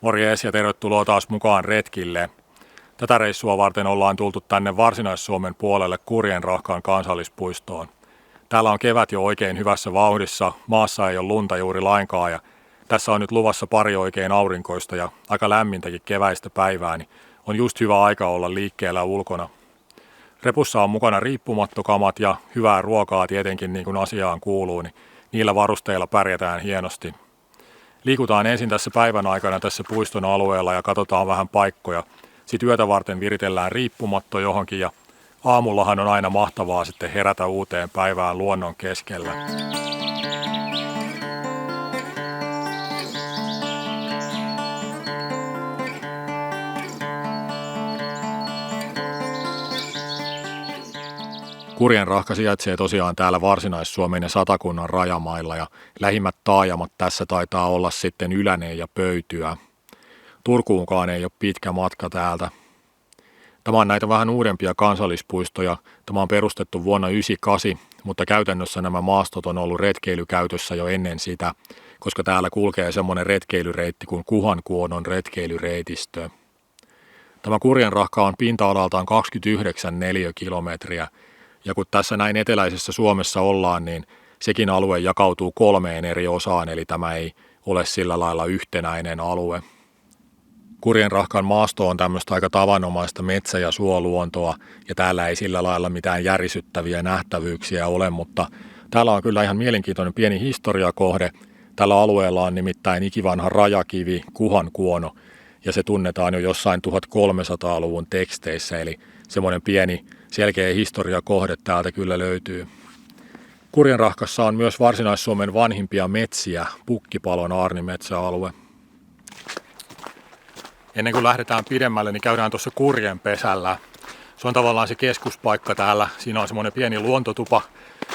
Morjes ja tervetuloa taas mukaan retkille. Tätä reissua varten ollaan tultu tänne Varsinais-Suomen puolelle Kurjenrahkan kansallispuistoon. Täällä on kevät jo oikein hyvässä vauhdissa, maassa ei ole lunta juuri lainkaan ja tässä on nyt luvassa pari oikein aurinkoista ja aika lämmintäkin keväistä päivää, niin on just hyvä aika olla liikkeellä ulkona. Repussa on mukana riippumattokamat ja hyvää ruokaa tietenkin niin kuin asiaan kuuluu, niin niillä varusteilla pärjätään hienosti. Liikutaan ensin tässä päivän aikana tässä puiston alueella ja katsotaan vähän paikkoja. Sitten yötä varten viritellään riippumatto johonkin ja aamullahan on aina mahtavaa sitten herätä uuteen päivään luonnon keskellä. Kurjenrahka sijaitsee tosiaan täällä Varsinais-Suomen ja Satakunnan rajamailla ja lähimmät taajamat tässä taitaa olla sitten Yläneen ja Pöytyä. Turkuunkaan ei ole pitkä matka täältä. Tämä on näitä vähän uudempia kansallispuistoja. Tämä on perustettu vuonna 1998, mutta käytännössä nämä maastot on ollut retkeilykäytössä jo ennen sitä, koska täällä kulkee semmoinen retkeilyreitti kuin Kuhankuonon retkeilyreitistö. Tämä Kurjenrahka on pinta-alaltaan 29 neliökilometriä. Ja kun tässä näin eteläisessä Suomessa ollaan, niin sekin alue jakautuu 3 eri osaan, eli tämä ei ole sillä lailla yhtenäinen alue. Kurjenrahkan maasto on tämmöistä aika tavanomaista metsä- ja suoluontoa, ja täällä ei sillä lailla mitään järisyttäviä nähtävyyksiä ole, mutta täällä on kyllä ihan mielenkiintoinen pieni historiakohde. Tällä alueella on nimittäin ikivanha rajakivi Kuhankuono, ja se tunnetaan jo jossain 1300-luvun teksteissä, eli semmoinen pieni selkeä historiakohde täältä kyllä löytyy. Kurjenrahkassa on myös Varsinais-Suomen vanhimpia metsiä, Pukkipalon aarnimetsäalue. Ennen kuin lähdetään pidemmälle, niin käydään tuossa Kurjenpesällä. Se on tavallaan se keskuspaikka täällä. Siinä on semmoinen pieni luontotupa,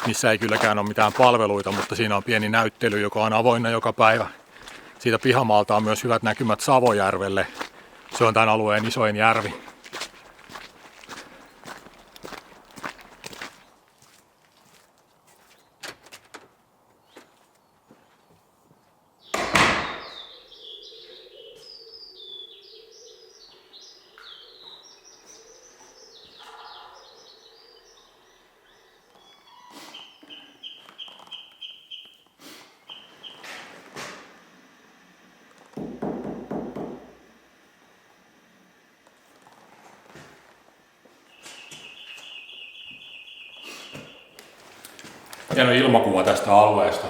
missä ei kylläkään ole mitään palveluita, mutta siinä on pieni näyttely, joka on avoinna joka päivä. Siitä pihamaalta on myös hyvät näkymät Savojärvelle. Se on tämän alueen isoin järvi. Hieno ilmakuva tästä alueesta.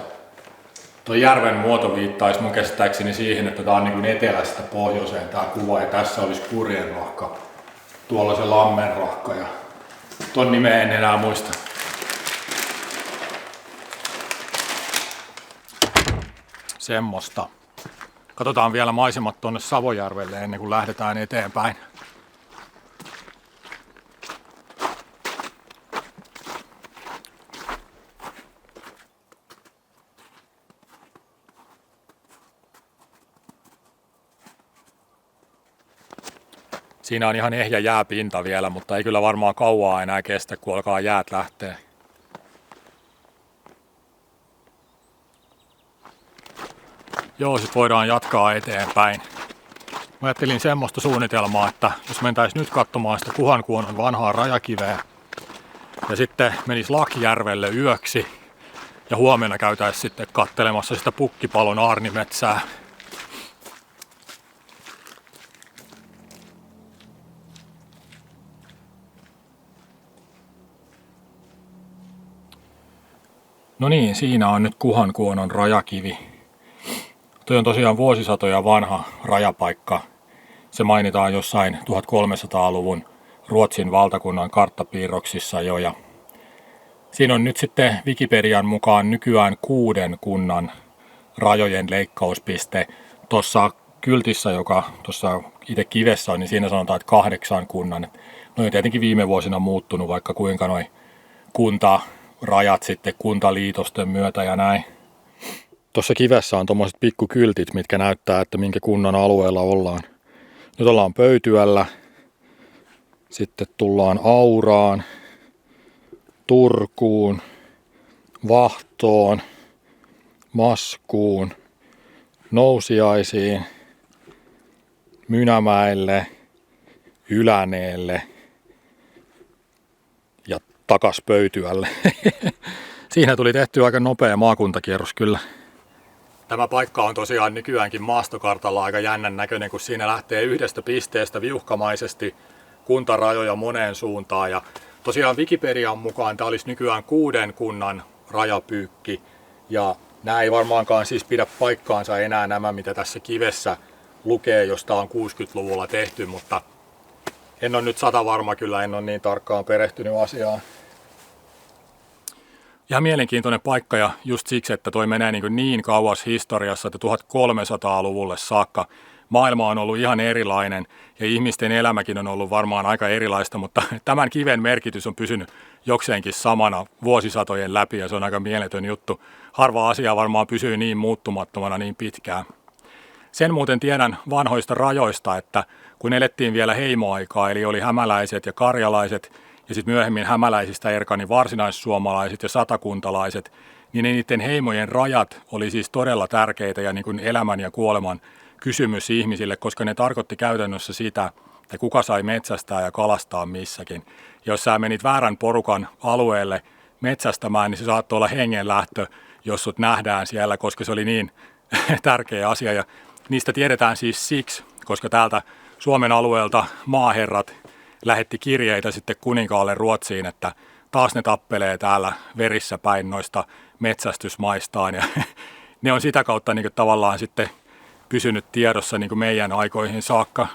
Tuo järven muoto viittaisi mun käsittääkseni siihen, että tämä on niin kuin etelästä pohjoiseen tämä kuva ja tässä olisi Kurjenrahka. Tuolla se Lammenrahka ja ton nimeä en enää muista. Semmosta. Katsotaan vielä maisemat tonne Savojärvelle ennen kuin lähdetään eteenpäin. Siinä on ihan ehjä jääpinta vielä, mutta ei kyllä varmaan kauaa enää kestä, kun alkaa jäät lähteä. Joo, sit voidaan jatkaa eteenpäin. Mä ajattelin semmoista suunnitelmaa, että jos mentäis nyt katsomaan sitä Kuhankuonon vanhaa rajakiveä ja sitten menis Lakjärvelle yöksi ja huomenna käytäis sitten kattelemassa sitä Pukkipalon aarnimetsää. No niin, siinä on nyt Kuhankuonon rajakivi. Tuo on tosiaan vuosisatoja vanha rajapaikka. Se mainitaan jossain 1300-luvun Ruotsin valtakunnan karttapiirroksissa jo. Ja siinä on nyt sitten Wikipedian mukaan nykyään 6 kunnan rajojen leikkauspiste. Tuossa kyltissä, joka tuossa itse kivessä on, niin siinä sanotaan, että 8 kunnan. No on tietenkin viime vuosina muuttunut vaikka kuinka noi kuntarajat sitten kuntaliitosten myötä ja näin. Tuossa kivessä on tommoset pikkukyltit, mitkä näyttää, että minkä kunnan alueella ollaan. Nyt ollaan Pöytyällä, sitten tullaan Auraan, Turkuun, Vahtoon, Maskuun, Nousiaisiin, Mynämäelle, Yläneelle ja takas Pöytyälle. Siinä tuli tehty aika nopea maakuntakierros kyllä. Tämä paikka on tosiaan nykyäänkin maastokartalla aika jännän näköinen, kun siinä lähtee yhdestä pisteestä viuhkamaisesti kuntarajoja moneen suuntaan. Ja tosiaan Wikipedian mukaan tämä olisi nykyään 6 kunnan rajapyykki. Ja nämä ei varmaankaan siis pidä paikkaansa enää nämä, mitä tässä kivessä lukee, josta on 60-luvulla tehty, mutta en ole nyt 100 varma kyllä, en ole niin tarkkaan perehtynyt asiaan. Ihan mielenkiintoinen paikka ja just siksi, että toi menee niin kauas historiassa, että 1300-luvulle saakka maailma on ollut ihan erilainen ja ihmisten elämäkin on ollut varmaan aika erilaista, mutta tämän kiven merkitys on pysynyt jokseenkin samana vuosisatojen läpi ja se on aika mieletön juttu. Harva asia varmaan pysyy niin muuttumattomana niin pitkään. Sen muuten tiedän vanhoista rajoista, että kun elettiin vielä heimoaikaa, eli oli hämäläiset ja karjalaiset, ja sitten myöhemmin hämäläisistä erkani varsinaissuomalaiset ja satakuntalaiset, niin niiden heimojen rajat oli siis todella tärkeitä ja niin kuin elämän ja kuoleman kysymys ihmisille, koska ne tarkoitti käytännössä sitä, että kuka sai metsästää ja kalastaa missäkin. Ja jos sä menit väärän porukan alueelle metsästämään, niin se saattoi olla hengenlähtö, jos sut nähdään siellä, koska se oli niin tärkeä asia. Ja niistä tiedetään siis siksi, koska täältä Suomen alueelta maaherrat lähetti kirjeitä sitten kuninkaalle Ruotsiin, että taas ne tappelee täällä verissä päin noista metsästysmaistaan. Ja ne on sitä kautta niin kuin tavallaan sitten pysynyt tiedossa niin kuin meidän aikoihin saakka.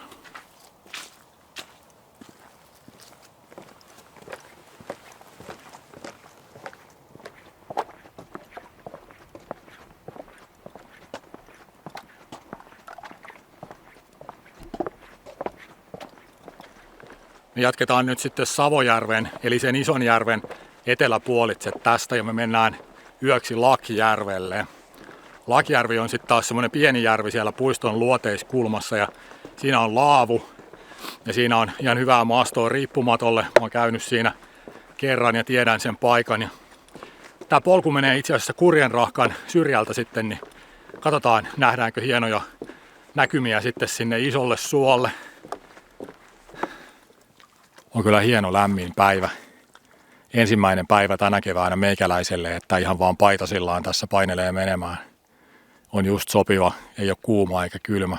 Me jatketaan nyt sitten Savojärven, eli sen Isonjärven eteläpuolitse tästä ja me mennään yöksi Lakjärvelle. Lakjärvi on sitten taas semmoinen pieni järvi siellä puiston luoteiskulmassa ja siinä on laavu ja siinä on ihan hyvää maastoa riippumatolle. Mä oon käynyt siinä kerran ja tiedän sen paikan. Ja tää polku menee itse asiassa Kurjenrahkan syrjältä sitten, niin katsotaan nähdäänkö hienoja näkymiä sitten sinne isolle suolle. On kyllä hieno lämmin päivä. Ensimmäinen päivä tänä keväänä meikäläiselle, että ihan vaan paitasillaan tässä painelee menemään. On just sopiva, ei ole kuuma eikä kylmä.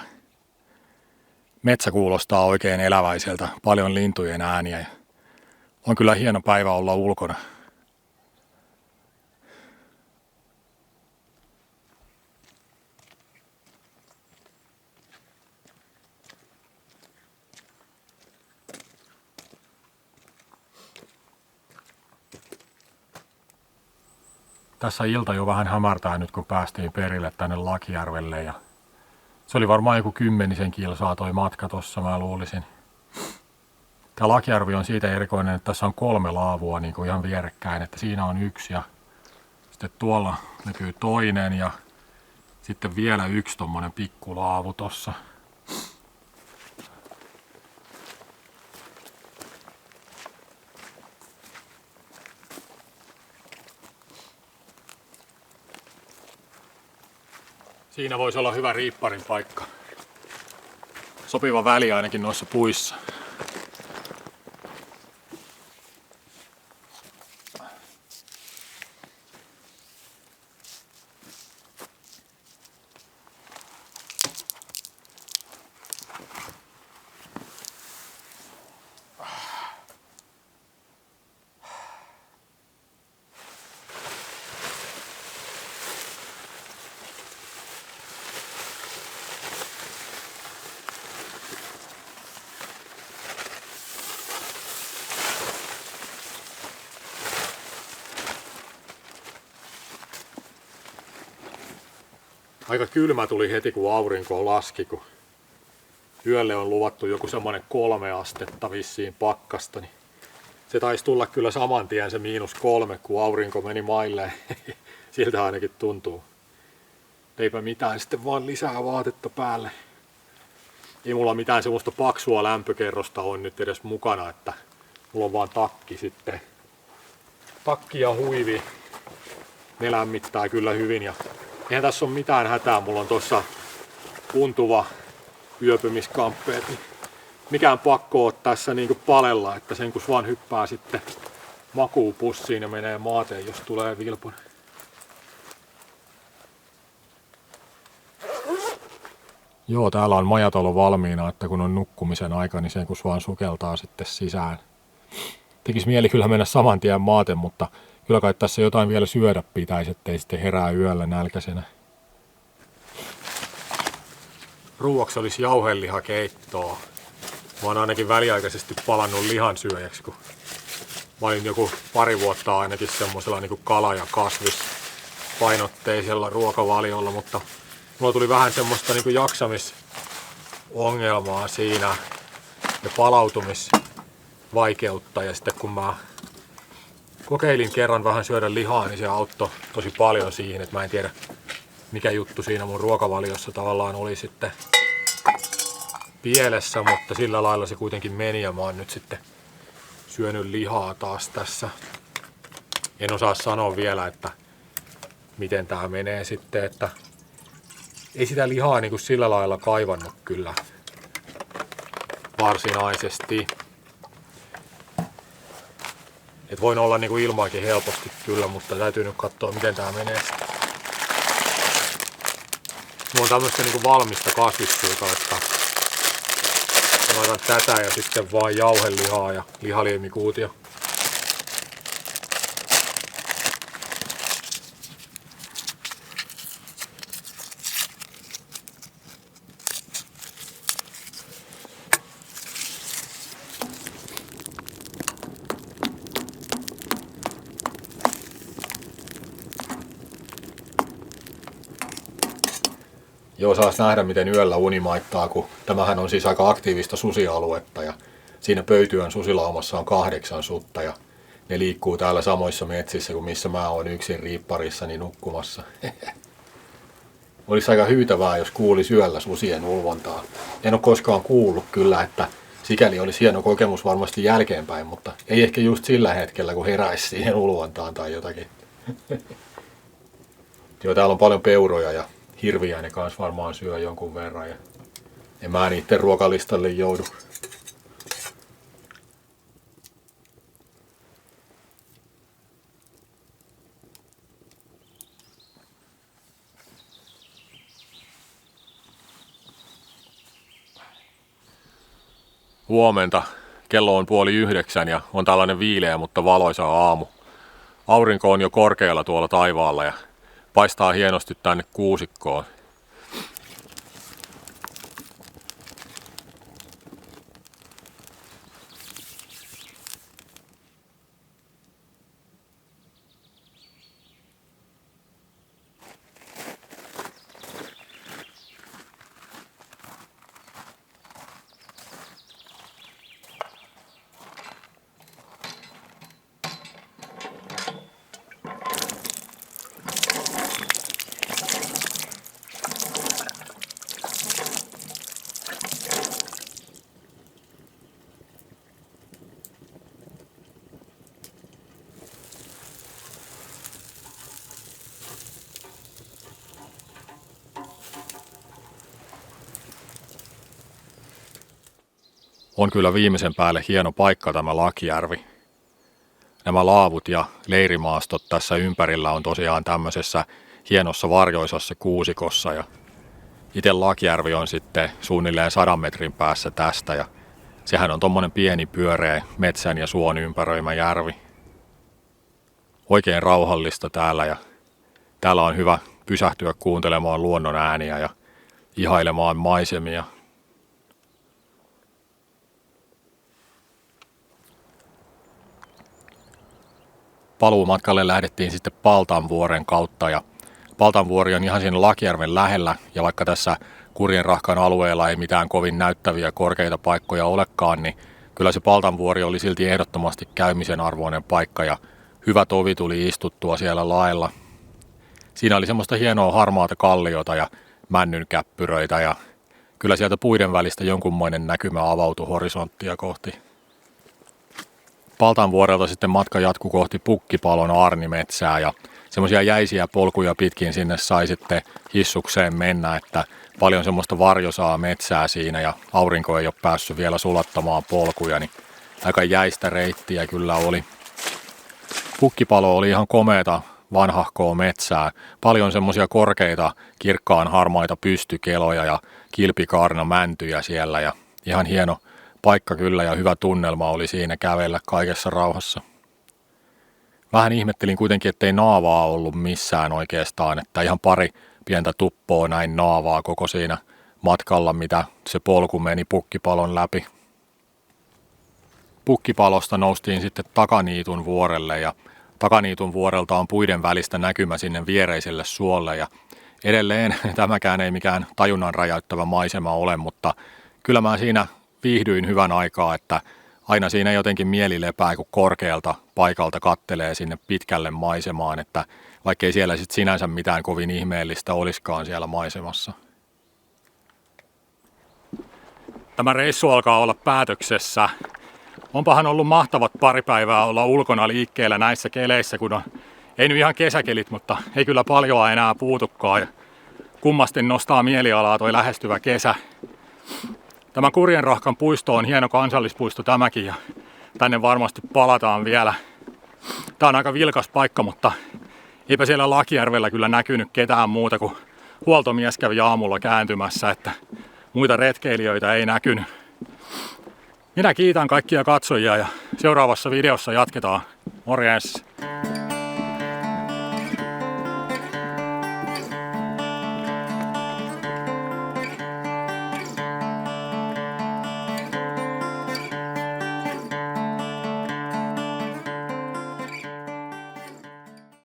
Metsä kuulostaa oikein eläväiseltä, paljon lintujen ääniä ja on kyllä hieno päivä olla ulkona. Tässä ilta jo vähän hämärtää nyt, kun päästiin perille tänne Lakjärvelle. Ja se oli varmaan joku 10 kilsaa toi matka tossa, mä luulisin. Tämä Lakjärvi on siitä erikoinen, että tässä on 3 laavua niin kuin ihan vierekkäin. Että siinä on yksi ja sitten tuolla näkyy toinen ja sitten vielä yksi tommonen pikkulaavu tossa. Siinä voisi olla hyvä riipparin paikka. Sopiva väli ainakin noissa puissa. Aika kylmä tuli heti kun aurinko laski, kun yölle on luvattu joku semmoinen 3 astetta vissiin pakkasta. Niin se taisi tulla kyllä saman tien se -3, kun aurinko meni mailleen. Siltä ainakin tuntuu. Eipä mitään, sitten vaan lisää vaatetta päälle. Ei mulla mitään semmoista paksua lämpökerrosta on nyt edes mukana, että mulla on vaan takki sitten. Takki ja huivi. Ne lämmittää kyllä hyvin ja eihän tässä ole mitään hätää. Mulla on tossa puntuva yöpymiskamppeet, niin mikään pakko ole tässä niinku palella, että sen kun vaan hyppää sitten makuupussiin ja menee maateen, jos tulee vilpun. Joo, täällä on majatalo valmiina, että kun on nukkumisen aika, niin sen kun vaan sukeltaa sitten sisään. Tekis mieli kyllä mennä saman tien maaten, mutta kyllä kai tässä jotain vielä syödä pitäisi, ettei sitten herää yöllä nälkäisenä. Ruuaksi olisi jauhelihakeittoa. Mä oon ainakin väliaikaisesti palannut lihansyöjäksi, kun mä olin joku pari vuotta ainakin semmosella niinku kala- ja kasvispainotteisella ruokavaliolla, mutta mulla tuli vähän semmoista niinku jaksamisongelmaa siinä ja palautumisvaikeutta, ja sitten kun mä kokeilin kerran vähän syödä lihaa, niin se auttoi tosi paljon siihen, että mä en tiedä mikä juttu siinä mun ruokavaliossa tavallaan oli sitten pielessä, mutta sillä lailla se kuitenkin meni ja mä oon nyt sitten syönyt lihaa taas tässä. En osaa sanoa vielä, että miten tää menee sitten, että ei sitä lihaa niinku sillä lailla kaivannut kyllä varsinaisesti. Et voin olla niinku ilmaakin helposti kyllä, mutta täytyy nyt katsoa miten tää menee sitten. Mulla on tämmöstä niinku valmista kasvissuuta, että laitan tätä ja sitten vaan jauhelihaa ja lihaliemikuutia. Joo, saas nähdä miten yöllä uni maittaa, kun tämähän on siis aika aktiivista susialuetta ja siinä Pöytyän susilaumassa on 8 sutta ja ne liikkuu täällä samoissa metsissä kuin missä mä oon yksin riipparissani nukkumassa. Olisi aika hyytävää, jos kuulisi yöllä susien ulvontaa. En ole koskaan kuullut kyllä, että sikäli olisi hieno kokemus varmasti jälkeenpäin, mutta ei ehkä just sillä hetkellä, kun heräisi siihen ulvontaan tai jotakin. Joo, täällä on paljon peuroja ja hirviä ne kans varmaan syö jonkun verran ja en mä niitten ruokalistalle joudu. Huomenta. Kello on 8:30 ja on tällainen viileä, mutta valoisa aamu. Aurinko on jo korkealla tuolla taivaalla ja paistaa hienosti tänne kuusikkoon. On kyllä viimeisen päälle hieno paikka tämä Lakijärvi. Nämä laavut ja leirimaastot tässä ympärillä on tosiaan tämmöisessä hienossa varjoisassa kuusikossa ja itse Lakijärvi on sitten suunnilleen 100 metrin päässä tästä ja sehän on tommonen pieni pyöreä metsän ja suon ympäröimä järvi. Oikein rauhallista täällä ja täällä on hyvä pysähtyä kuuntelemaan luonnon ääniä ja ihailemaan maisemia. Paluumatkalle lähdettiin sitten Paltanvuoren kautta ja Paltanvuori on ihan siinä Lakijärven lähellä ja vaikka tässä Kurjenrahkan alueella ei mitään kovin näyttäviä korkeita paikkoja olekaan, niin kyllä se Paltanvuori oli silti ehdottomasti käymisen arvoinen paikka ja hyvä tovi tuli istuttua siellä laella. Siinä oli semmoista hienoa harmaata kalliota ja männynkäppyröitä ja kyllä sieltä puiden välistä jonkunmoinen näkymä avautui horisonttia kohti. Paltanvuorelta sitten matka jatkui kohti Pukkipalon aarnimetsää ja semmoisia jäisiä polkuja pitkin sinne sai sitten hissukseen mennä, että paljon semmoista varjosaa metsää siinä ja aurinko ei ole päässyt vielä sulattamaan polkuja, niin aika jäistä reittiä kyllä oli. Pukkipalo oli ihan komeata vanhahkoa metsää, paljon semmoisia korkeita kirkkaan harmaita pystykeloja ja kilpikaarnamäntyjä siellä ja ihan hieno paikka kyllä ja hyvä tunnelma oli siinä kävellä kaikessa rauhassa. Vähän ihmettelin kuitenkin, ettei naavaa ollut missään oikeastaan, että ihan pari pientä tuppoa näin naavaa koko siinä matkalla, mitä se polku meni Pukkipalon läpi. Pukkipalosta noustiin sitten Takaniitun vuorelle ja Takaniitun vuorelta on puiden välistä näkymä sinne viereiselle suolle ja edelleen tämäkään ei mikään tajunnan räjäyttävä maisema ole, mutta kyllä mä siinä viihdyin hyvän aikaa, että aina siinä jotenkin mieli lepää, kun korkealta paikalta kattelee sinne pitkälle maisemaan, että vaikkei siellä sitten sinänsä mitään kovin ihmeellistä olisikaan siellä maisemassa. Tämä reissu alkaa olla päätöksessä. Onpahan ollut mahtavat pari päivää olla ulkona liikkeellä näissä keleissä, kun on, ei nyt ihan kesäkelit, mutta ei kyllä paljoa enää puutukaan. Ja kummasti nostaa mielialaa toi lähestyvä kesä. Tämä Kurjenrahkan puisto on hieno kansallispuisto tämäkin ja tänne varmasti palataan vielä. Tää on aika vilkas paikka, mutta eipä siellä Lakijärvellä kyllä näkynyt ketään muuta kuin huoltomies kävi aamulla kääntymässä, että muita retkeilijöitä ei näkynyt. Minä kiitän kaikkia katsojia ja seuraavassa videossa jatketaan. Morjens!